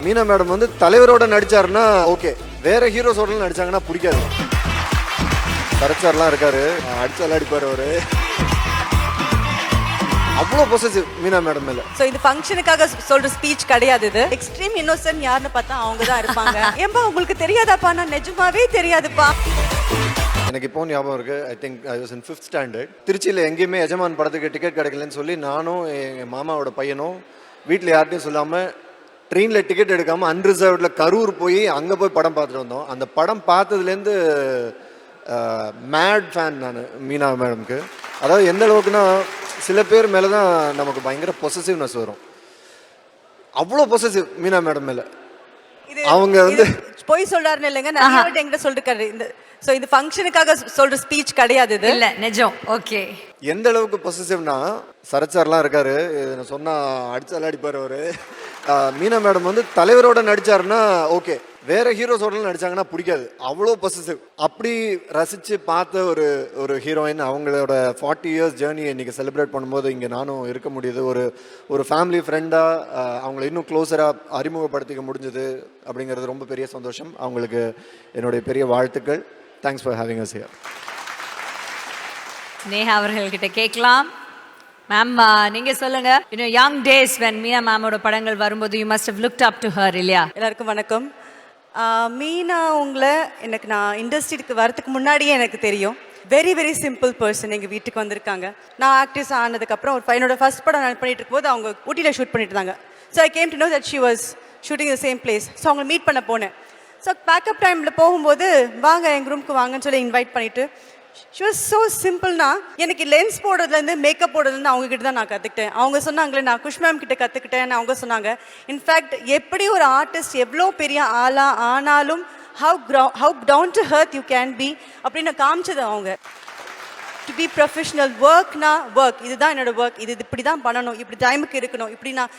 Meena madam வந்து தலைவரோட நடிச்சாருன்னா okay, வேற ஹீரோஸோட நடிச்சாங்கன்னா பிடிக்காது. சரச்சார்லாம் இருக்காரு, அடிச்சாலாம் அடிப்பார் அவரு. அவ்வளோ பொசசிவ் மீனா மேடம் மேல. சோ இது ஃபங்க்ஷனுக்காக சொல்ற ஸ்பீச் கிடையாது. இது எக்ஸ்ட்ரீம் இன்னோசன்ட் யாருன்னு பார்த்தா அவங்க தான் இருப்பாங்க. ஏம்பா உங்களுக்கு தெரியாதாப்பா? நான் நிஜமாவே தெரியாதுப்பா. எனக்கு இப்போ ஞாபகம் இருக்கு. I think I was in 5th standard. திருச்சியில் எங்கேயுமே எஜமான் படத்துக்கு டிக்கெட் கிடைக்கலன்னு சொல்லி நானும் எங்கள் மாமாவோட பையனும் வீட்டில் யார்ட்டையும் சொல்லாமல் ட்ரெயினில் டிக்கெட் எடுக்காமல் அன்ரிசர்வ்டில் கரூர் போய் அங்கே போய் படம் பார்த்துட்டு வந்தோம். அந்த படம் பார்த்ததுலேருந்து மேட் ஃபேன் நான் மீனா மேடம்க்கு. அதாவது எந்த அளவுக்குன்னா சில பேர் மேலே தான் நமக்கு பயங்கர பொசசிவ்னஸ் வரும். அவ்வளோ பொசசிவ் மீனா மேடம் மேலே. அவங்க வந்து போய் சொல்றாருன்னு இல்லைங்க, நிறைய வாட்டி என்கிட்ட சொல்லிருக்காரு. இந்த சோ இது ஃபங்க்ஷனுக்காக சொல்ற ஸ்பீச் கிடையாது. இது இல்ல நிஜம். ஓகே, எந்த அளவுக்கு பொசசிவ்னா சரச்சார்லாம் இருக்காரு, சொன்னா அடிச்சாலாம் அடிப்பார் அவரு. மீனா மேடம் வந்து தலைவரோட நடிச்சாருன்னா ஓகே, வேற ஹீரோஸோட நடிச்சாங்கன்னா பிடிக்காது. அவ்வளோ பொசசிவ். அப்படி ரசிச்சு பார்த்த ஒரு ஹீரோயின். அவங்களோட 40 years ஜேர்னியை இன்னைக்கு செலிப்ரேட் பண்ணும்போது இங்கே நானும் இருக்க முடியுது. ஒரு ஃபேமிலி ஃப்ரெண்டாக அவங்கள இன்னும் க்ளோஸராக அறிமுகப்படுத்திக்க முடிஞ்சது அப்படிங்கிறது ரொம்ப பெரிய சந்தோஷம். அவங்களுக்கு என்னுடைய பெரிய வாழ்த்துக்கள். Thanks for having us here. Neha அவர்கள்கிட்ட கேட்கலாம். மேம், நீங்க சொல்லுங்க. இன்னும் யங் டேஸ் வென் மீனா மேமோட படங்கள் வரும்போது you must have looked up to her இல்லையா? எல்லாருக்கும் வணக்கம். மீனா உங்களை எனக்கு நான் இண்டஸ்ட்ரிக்கு வரதுக்கு முன்னாடியே எனக்கு தெரியும். Very very simple person. எங்கள் வீட்டுக்கு வந்திருக்காங்க. நான் ஆக்ட்ரஸ் ஆனதுக்கப்புறம் என்னோட ஃபர்ஸ்ட் படம் நான் பண்ணிட்டு இருக்கும்போது அவங்க ஊட்டியில் ஷூட் பண்ணிட்டு இருந்தாங்க. So I came to know that she was shooting the same place. So அவங்களை மீட் பண்ண போனேன். ஸோ பேக்கப் டைமில் போகும்போது வாங்க எங்கள் ரூமுக்கு வாங்கன்னு சொல்லி இன்வைட் பண்ணிவிட்டு ஷி வாஸ் ஸோ சிம்பிள்னா எனக்கு லென்ஸ் போடுறதுலேருந்து மேக்கப் போடுறதுலேருந்து அவங்க கிட்ட தான் நான் கற்றுக்கிட்டேன். அவங்க சொன்னாங்களே நான் குஷ் மேம் கிட்ட கற்றுக்கிட்டேன்னு அவங்க சொன்னாங்க. இன்ஃபேக்ட் எப்படி ஒரு ஆர்டிஸ்ட் எவ்வளோ பெரிய ஆளாக ஆனாலும் how down to earth you can be அப்படின்னு காமிச்சது அவங்க. To be professional. ஒர்க்னா ஒர்க், இதுதான் என்னோட ஒர்க், இது இப்படி தான் பண்ணணும், இப்படி டைமுக்கு இருக்கணும், இப்படி நான்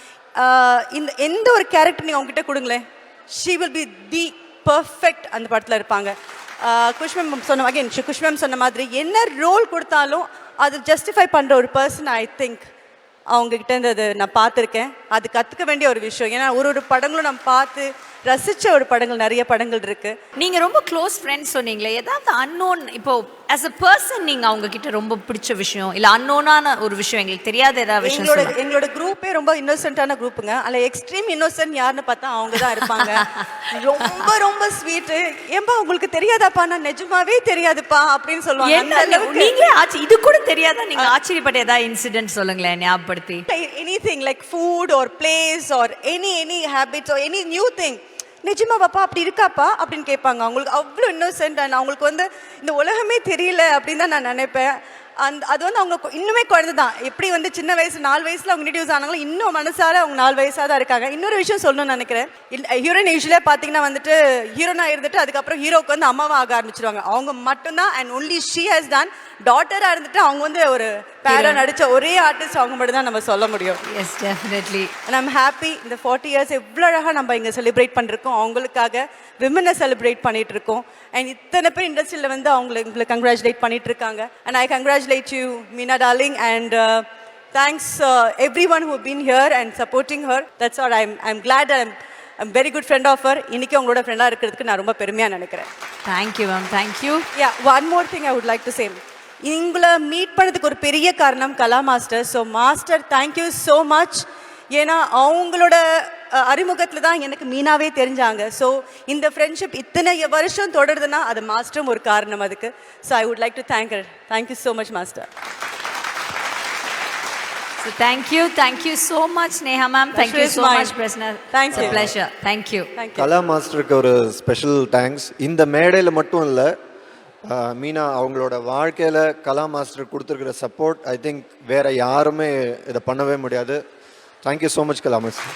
இந்த எந்த ஒரு கேரக்டர் நீங்கள் அவங்ககிட்ட கொடுங்களேன், she will be the perfect அந்த படத்தில் இருப்பாங்க. குஷ்மேம் சொன்ன மாதிரி என்ன ரோல் கொடுத்தாலும் அது ஜஸ்டிஃபை பண்ணுற ஒரு பர்சன். ஐ திங்க் அவங்ககிட்ட இருந்து அது நான் பார்த்துருக்கேன். அது கற்றுக்க வேண்டிய ஒரு விஷயம். ஏன்னா ஒரு படங்களும் நம்ம பார்த்து ரசித்த ஒரு படங்கள் நிறைய படங்கள் இருக்குது. நீங்கள் ரொம்ப க்ளோஸ் ஃப்ரெண்ட்ஸ் சொன்னீங்களே, ஏதாவது அன்னோன் இப்போ ஆஸ் அ பர்சன் நீங்கள் அவங்க கிட்ட ரொம்ப பிடிச்ச விஷயம் இல்லை அன்னோனான ஒரு விஷயம் எங்களுக்கு தெரியாத ஏதாவது விஷயம்? எங்களோட குரூப்பே ரொம்ப இன்னோசென்ட்டான குரூப்புங்க. அதில் எக்ஸ்ட்ரீம் இன்னோசென்ட் யாருன்னு பார்த்தா அவங்க தான் இருப்பாங்க. ரொம்ப ரொம்ப ஸ்வீட்டு. ஏன்பா உங்களுக்கு தெரியாதாப்பா? நான் நிஜமாவே தெரியாதுப்பா அப்படின்னு சொல்லுவாங்க. நீங்க இது கூட தெரியாதா? நீங்க ஆச்சரியப்பட்ட ஏதாவது இன்சிடென்ட் சொல்லுங்களேன் ஞாபகப்படுத்தி. Anything like food or place or any habits or any new thing. நிஜமா பாப்பா அப்படி இருக்காப்பா அப்படின்னு கேட்பாங்க. அவங்களுக்கு அவ்வளோ இன்னோசென்ட். அண்ட் அவங்களுக்கு இந்த உலகமே தெரியல அப்படின்னு தான் நான் நினைப்பேன். அது அவங்க இன்னுமே குழந்தை தான். எப்படி சின்ன வயசு 4 வயசுல அவங்க இன்ட்ரடியூஸ் ஆனாங்களோ இன்னும் மனசார அவங்க 4 வயசாக தான் இருக்காங்க. இன்னொரு விஷயம் சொல்லணும்னு நினைக்கிறேன். ஹீரோயின் யூஸ்வலாக பார்த்தீங்கன்னா ஹீரோனா இருந்துட்டு அதுக்கப்புறம் ஹீரோக்கு அம்மாவா ஆக ஆரம்பிச்சிருவாங்க. அவங்க மட்டும்தான் and only she has done. டாட்டராக இருந்துட்டு அவங்க ஒரு பேரா நடித்த ஒரே ஆர்டிஸ்ட் அவங்க மட்டும் தான் நம்ம சொல்ல முடியும். Yes, definitely. I'm happy. இந்த 40 years எவ்வளோ அழகாக நம்ம இங்கே செலிப்ரேட் பண்ணிருக்கோம். அவங்களுக்காக விமனை செலிப்ரேட் பண்ணிட்டு இருக்கோம். அண்ட் இத்தனை பேர் இண்டஸ்ட்ரியில் உங்களை கங்க்ராச்சுலேட் பண்ணிட்டு இருக்காங்க. And I congratulate you Meena darling. And thanks everyone who have been here and supporting her. That's all. I'm glad I'm very good friend of her. இன்னைக்கு உங்களோட ஃப்ரெண்டாக இருக்கிறதுக்கு நான் ரொம்ப பெருமையாக நினைக்கிறேன். Thank you ma'am. Thank you. One more thing I would like to say. உங்களை meet பண்ணதுக்கு ஒரு பெரிய காரணம் Kala master. So master thank you so much. ஏன்னா அவங்களோட அறிமுகத்தில் தான் எனக்கு மீனாவே தெரிஞ்சாங்க. ஸோ இந்த ஃப்ரெண்ட்ஷிப் இத்தனை வருஷம் தொடருதுன்னா அது மாஸ்டரும் ஒரு காரணம் அதுக்கு. So I would like to thank you so much master. So thank you so much Neha ma'am. Thank you so much Presna. Thank you. Pleasure. Thank you. கலா மாஸ்டருக்கு ஒரு ஸ்பெஷல் தேங்க்ஸ். இந்த மேடையில் மட்டும் இல்லை, மீனா அவங்களோட வாழ்க்கையில் கலா மாஸ்டர் கொடுத்துருக்கிற சப்போர்ட் ஐ திங்க் வேறு யாருமே இதை பண்ணவே முடியாது. தேங்க்யூ ஸோ மச் கலா மாஸ்டர்.